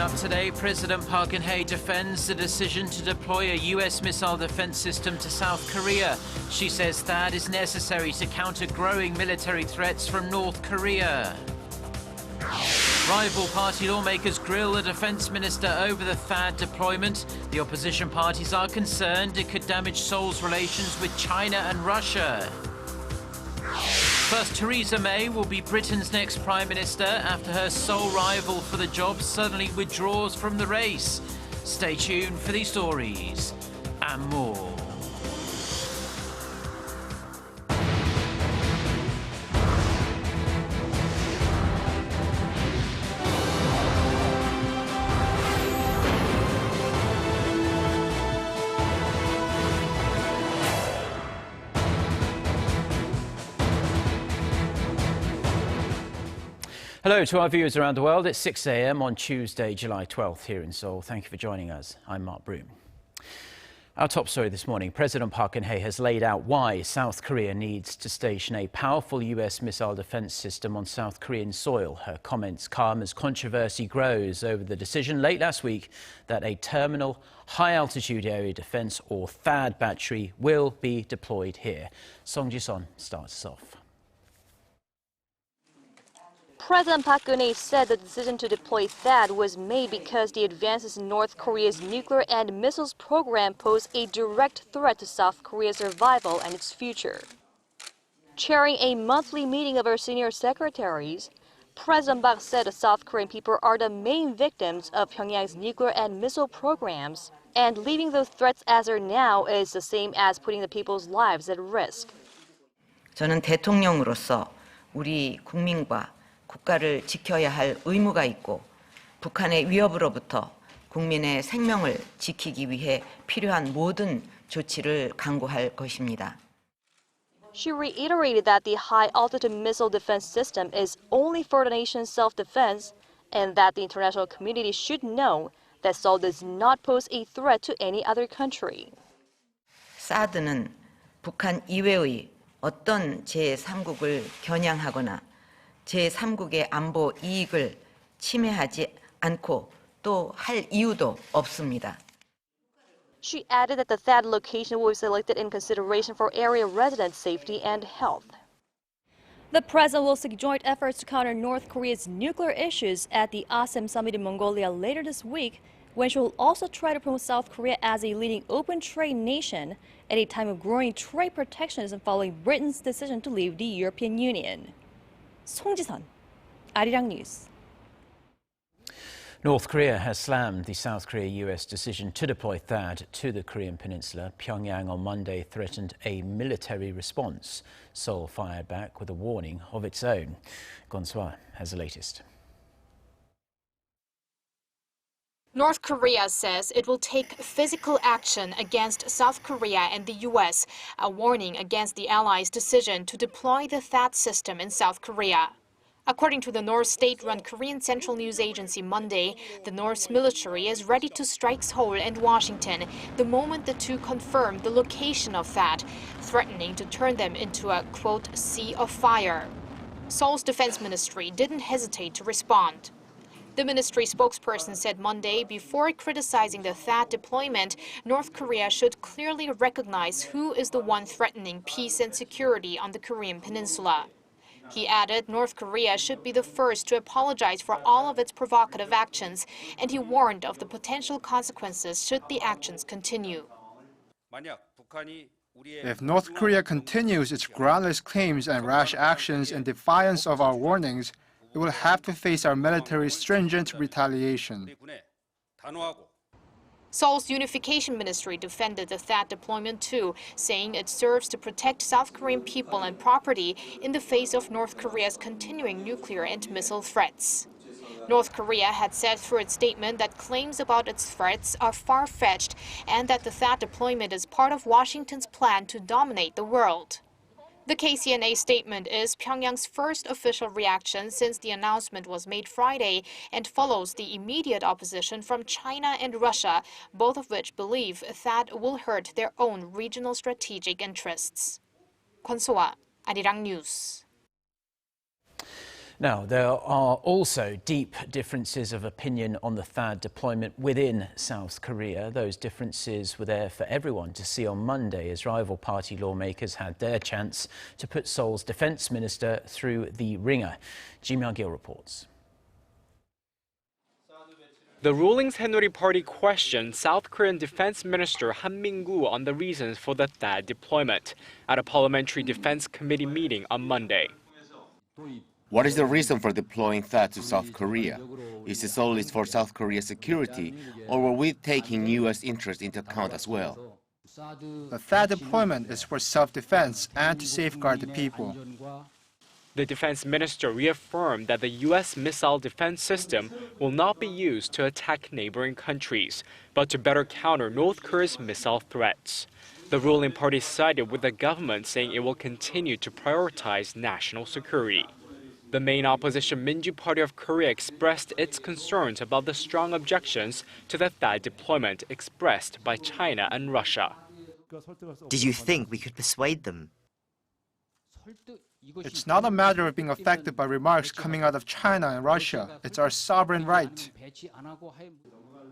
up today, President Park Geun-hye defends the decision to deploy a U.S. missile defense system to South Korea. She says THAAD is necessary to counter growing military threats from North Korea. Rival party lawmakers grill the defense minister over the THAAD deployment. The opposition parties are concerned it could damage Seoul's relations with China and Russia. First, Theresa May will be Britain's next Prime Minister after her sole rival for the job suddenly withdraws from the race. Stay tuned for these stories and more. Hello to our viewers around the world. It's 6 a.m. on Tuesday, July 12th here in Seoul. Thank you for joining us. I'm Mark Broom. Our top story this morning, President Park Geun-hye has laid out why South Korea needs to station a powerful U.S. missile defense system on South Korean soil. Her comments come as controversy grows over the decision late last week that a terminal high-altitude area defense, or THAAD battery, will be deployed here. Song Ji-son starts us off. President Park Geun-hye said the decision to deploy THAAD was made because the advances in North Korea's nuclear and missiles program pose a direct threat to South Korea's survival and its future. Chairing a monthly meeting of her senior secretaries, President Park said the South Korean people are the main victims of Pyongyang's nuclear and missile programs, and leaving those threats as are now is the same as putting the people's lives at risk. 저는 대통령으로서 우리 국민과 국가를 지켜야 할 의무가 있고 북한의 위협으로부터 국민의 생명을 지키기 위해 필요한 모든 조치를 강구할 것입니다. She reiterated that the high-altitude missile defense system is only for the nation's self-defense and that the international community should know that Seoul does not pose a threat to any other country. 사드는 북한 이외의 어떤 제3국을 겨냥하거나 제3국의 안보 이익을 침해하지 않고 또 할 이유도 없습니다. She added that the THAAD location will be selected in consideration for area residents' safety and health. The president will seek joint efforts to counter North Korea's nuclear issues at the ASEM summit in Mongolia later this week, when she will also try to promote South Korea as a leading open trade nation at a time of growing trade protectionism following Britain's decision to leave the European Union. Song Ji-son, Arirang News. North Korea has slammed the South Korea-U.S. decision to deploy THAAD to the Korean peninsula. Pyongyang on Monday threatened a military response. Seoul fired back with a warning of its own. GeunHye has the latest. North Korea says it will take physical action against South Korea and the U.S., a warning against the allies' decision to deploy the THAAD system in South Korea. According to the North state-run Korean Central News Agency Monday, the North's military is ready to strike Seoul and Washington the moment the two confirm the location of THAAD, threatening to turn them into a, quote, sea of fire. Seoul's defense ministry didn't hesitate to respond. The ministry spokesperson said Monday, before criticizing the THAAD deployment, North Korea should clearly recognize who is the one threatening peace and security on the Korean peninsula. He added North Korea should be the first to apologize for all of its provocative actions, and he warned of the potential consequences should the actions continue. If North Korea continues its groundless claims and rash actions in defiance of our warnings, it will have to face our military's stringent retaliation. Seoul's Unification Ministry defended the THAAD deployment too, saying it serves to protect South Korean people and property in the face of North Korea's continuing nuclear and missile threats. North Korea had said through its statement that claims about its threats are far-fetched and that the THAAD deployment is part of Washington's plan to dominate the world. The KCNA statement is Pyongyang's first official reaction since the announcement was made Friday and follows the immediate opposition from China and Russia, both of which believe THAAD will hurt their own regional strategic interests. GeunHye, Arirang News. Now, there are also deep differences of opinion on the THAAD deployment within South Korea. Those differences were there for everyone to see on Monday as rival party lawmakers had their chance to put Seoul's defense minister through the ringer. GeunHye reports. The ruling Saenuri Party questioned South Korean Defense Minister Han Min-gu on the reasons for the THAAD deployment at a Parliamentary Defense Committee meeting on Monday. What is the reason for deploying THAAD to South Korea? Is it solely for South Korea's security, or were we taking U.S. interests into account as well? The THAAD deployment is for self-defense and to safeguard the people. The defense minister reaffirmed that the U.S. missile defense system will not be used to attack neighboring countries, but to better counter North Korea's missile threats. The ruling party sided with the government, saying it will continue to prioritize national security. The main opposition Minju Party of Korea expressed its concerns about the strong objections to the THAAD deployment expressed by China and Russia. Did you think we could persuade them? It's not a matter of being affected by remarks coming out of China and Russia. It's our sovereign right.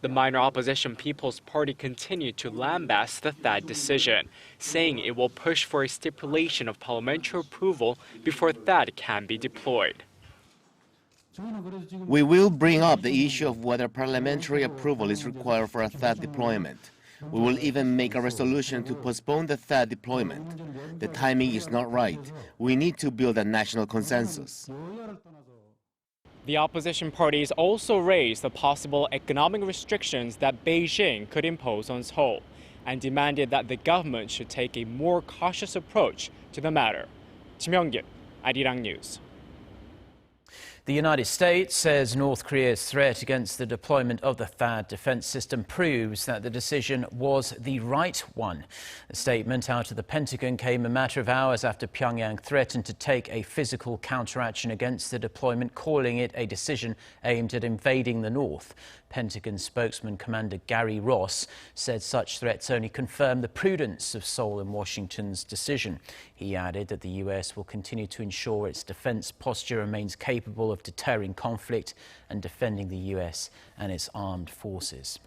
The minor opposition People's Party continued to lambast the THAAD decision, saying it will push for a stipulation of parliamentary approval before THAAD can be deployed. We will bring up the issue of whether parliamentary approval is required for a THAAD deployment. We will even make a resolution to postpone the THAAD deployment. The timing is not right. We need to build a national consensus. The opposition parties also raised the possible economic restrictions that Beijing could impose on Seoul and demanded that the government should take a more cautious approach to the matter. GeunHye, Arirang News. The United States says North Korea's threat against the deployment of the THAAD defense system proves that the decision was the right one. The statement out of the Pentagon came a matter of hours after Pyongyang threatened to take a physical counteraction against the deployment, calling it a decision aimed at invading the North. Pentagon spokesman Commander Gary Ross said such threats only confirm the prudence of Seoul and Washington's decision. He added that the U.S. will continue to ensure its defense posture remains capable of deterring conflict and defending the U.S. and its armed forces.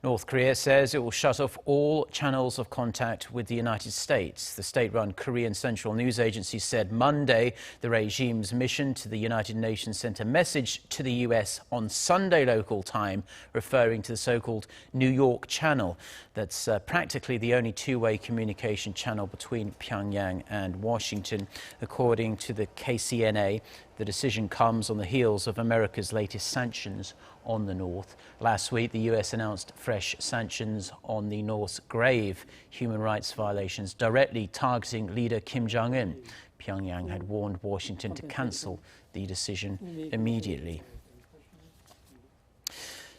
North Korea says it will shut off all channels of contact with the United States. The state-run Korean Central News Agency said Monday the regime's mission to the United Nations sent a message to the U.S. on Sunday local time, referring to the so-called New York Channel. That's practically the only two-way communication channel between Pyongyang and Washington. According to the KCNA, the decision comes on the heels of America's latest sanctions on the North. Last week, the U.S. announced fresh sanctions on the North's grave human rights violations directly targeting leader Kim Jong-un. Pyongyang had warned Washington to cancel the decision immediately.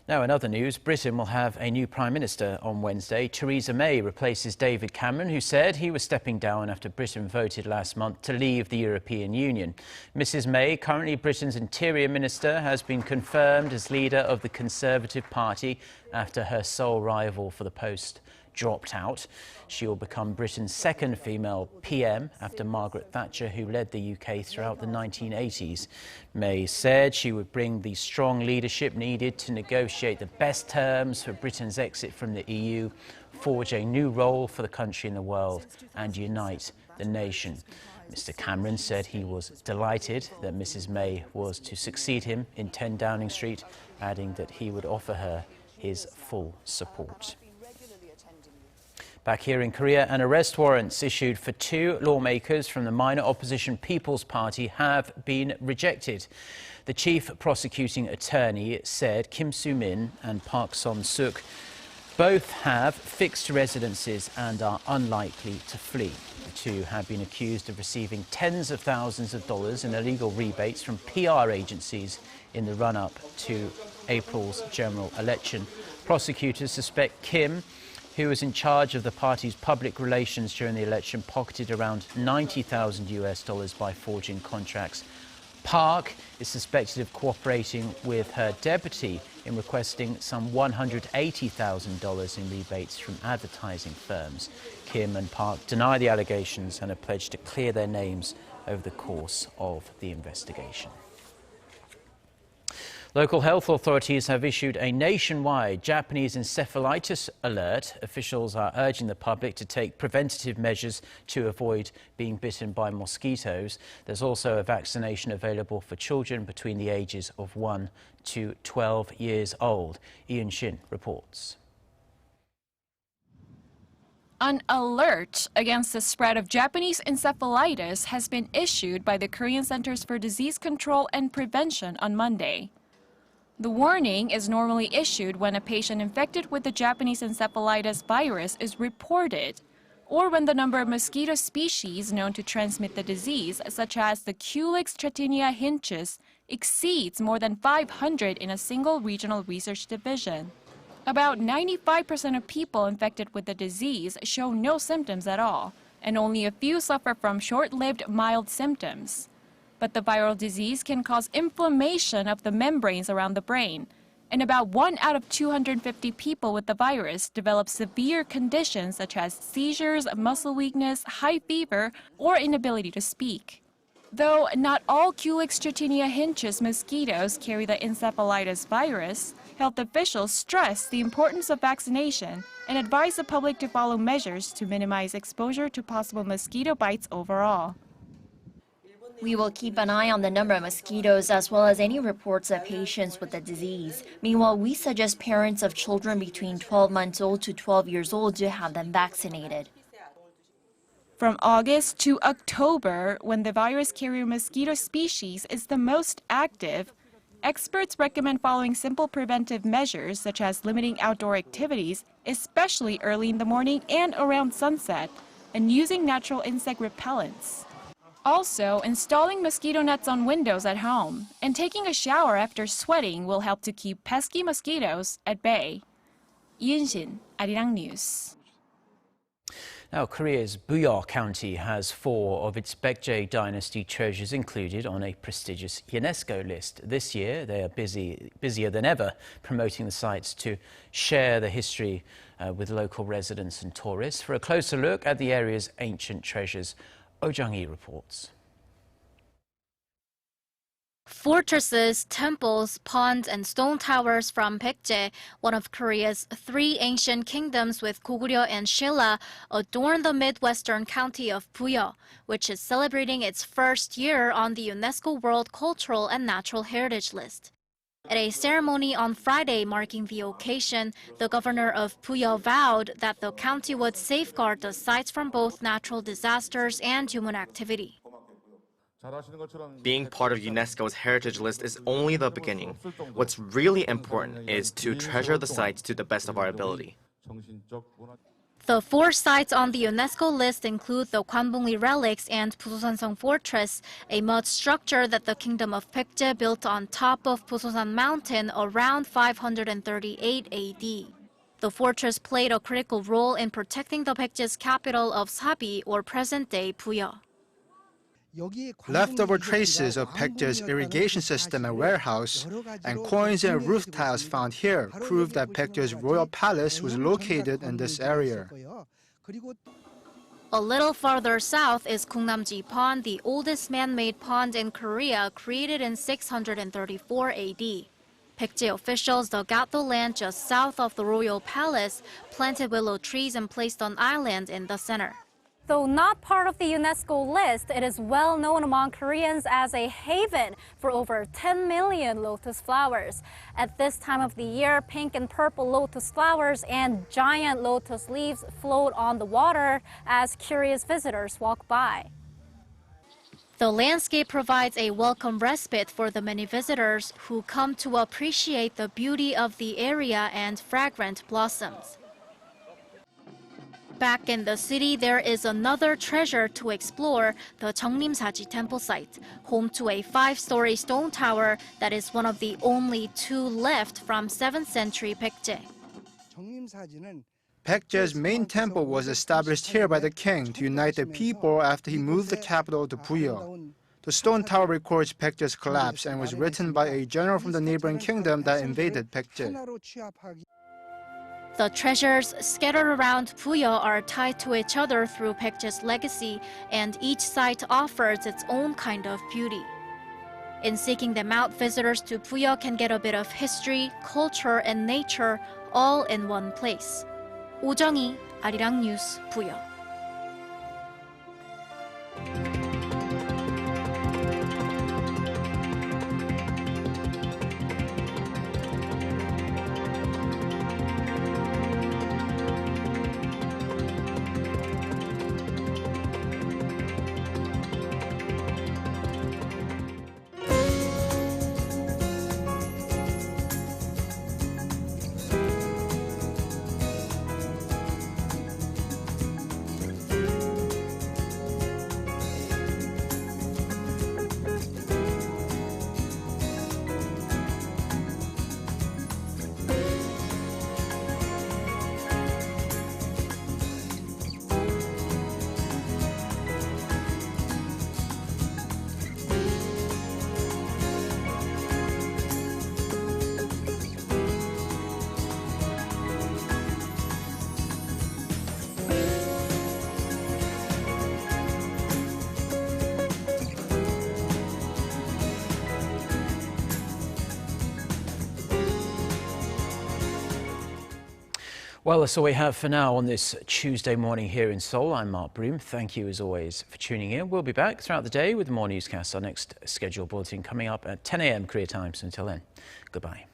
Now, in other news, Britain will have a new Prime Minister on Wednesday. Theresa May replaces David Cameron, who said he was stepping down after Britain voted last month to leave the European Union. Mrs May, currently Britain's Interior Minister, has been confirmed as leader of the Conservative Party after her sole rival for the post dropped out. She will become Britain's second female PM after Margaret Thatcher, who led the UK throughout the 1980s. May said she would bring the strong leadership needed to negotiate the best terms for Britain's exit from the EU, forge a new role for the country in the world and unite the nation. Mr Cameron said he was delighted that Mrs May was to succeed him in 10 Downing Street, adding that he would offer her his full support. Back here in Korea, an arrest warrants issued for 2 lawmakers from the minor opposition People's Party have been rejected. The chief prosecuting attorney said Kim Soo-min and Park Som-suk both have fixed residences and are unlikely to flee. The 2 have been accused of receiving tens of thousands of dollars in illegal rebates from PR agencies in the run-up to April's general election. Prosecutors suspect Kim, who was in charge of the party's public relations during the election, pocketed around $90,000 by forging contracts Park is suspected of cooperating with her deputy in requesting some $180,000 in rebates from advertising firms. Kim and Park deny the allegations and have pledged to clear their names over the course of the investigation. Local health authorities have issued a nationwide Japanese encephalitis alert. Officials are urging the public to take preventative measures to avoid being bitten by mosquitoes. There's also a vaccination available for children between the ages of 1 to 12 years old. GeunHye reports. An alert against the spread of Japanese encephalitis has been issued by the Korean Centers for Disease Control and Prevention on Monday. The warning is normally issued when a patient infected with the Japanese encephalitis virus is reported, or when the number of mosquito species known to transmit the disease, such as the Culex Tristinia hinchus, exceeds more than 500 in a single regional research division. About 95% of people infected with the disease show no symptoms at all, and only a few suffer from short-lived mild symptoms. But the viral disease can cause inflammation of the membranes around the brain, and about 1 out of 250 people with the virus develop severe conditions such as seizures, muscle weakness, high fever, or inability to speak. Though not all Culex Tristinia hinchus mosquitoes carry the encephalitis virus, health officials stress the importance of vaccination and advise the public to follow measures to minimize exposure to possible mosquito bites overall. We will keep an eye on the number of mosquitoes as well as any reports of patients with the disease. Meanwhile, we suggest parents of children between 12 months old to 12 years old to have them vaccinated. From August to October, when the virus carrier mosquito species is the most active, experts recommend following simple preventive measures such as limiting outdoor activities, especially early in the morning and around sunset, and using natural insect repellents. Also, installing mosquito nets on windows at home and taking a shower after sweating will help to keep pesky mosquitoes at bay. GeunHye, Arirang News. Now, Korea's Buyeo County has 4 of its Baekje dynasty treasures included on a prestigious Unesco list. This year, they are busier than ever promoting the sites to share the history with local residents and tourists. For a closer look at the area's ancient treasures, GeunHye reports. Fortresses, temples, ponds, and stone towers from Baekje, one of Korea's 3 ancient kingdoms with Goguryeo and Shilla, adorn the midwestern county of Buyeo, which is celebrating its first year on the UNESCO World Cultural and Natural Heritage List. At a ceremony on Friday marking the occasion, the governor of Buyeo vowed that the county would safeguard the sites from both natural disasters and human activity. Being part of UNESCO's heritage list is only the beginning. What's really important is to treasure the sites to the best of our ability. The 4 sites on the UNESCO list include the Gwanbongli relics and Busosansong Fortress, a mud structure that the Kingdom of Baekje built on top of Busosan Mountain around 538 AD. The fortress played a critical role in protecting the Baekje's capital of Sabi, or present-day Buyeo. Leftover traces of Baekje's irrigation system and warehouse and coins and roof tiles found here prove that Baekje's royal palace was located in this area. A little farther south is Gungnamji Pond, the oldest man-made pond in Korea, created in 634 AD. Baekje officials dug out the land just south of the royal palace, planted willow trees, and placed an island in the center. Though not part of the UNESCO list, it is well known among Koreans as a haven for over 10 million lotus flowers. At this time of the year, pink and purple lotus flowers and giant lotus leaves float on the water as curious visitors walk by. The landscape provides a welcome respite for the many visitors who come to appreciate the beauty of the area and fragrant blossoms. Back in the city, there is another treasure to explore, the Jeongnim-saji temple site, home to a 5-story stone tower that is one of the only 2 left from 7th century Baekje. Baekje's main temple was established here by the king to unite the people after he moved the capital to Buyeo. The stone tower records Baekje's collapse and was written by a general from the neighboring kingdom that invaded Baekje. The treasures scattered around Buyeo are tied to each other through Baekje's legacy, and each site offers its own kind of beauty. In seeking them out, visitors to Buyeo can get a bit of history, culture, and nature all in one place. 오정희, Arirang News, Buyeo. Well, that's all we have for now on this Tuesday morning here in Seoul. I'm Mark Broom. Thank you, as always, for tuning in. We'll be back throughout the day with more newscasts. Our next scheduled bulletin coming up at 10 a.m. Korea time. So until then, goodbye.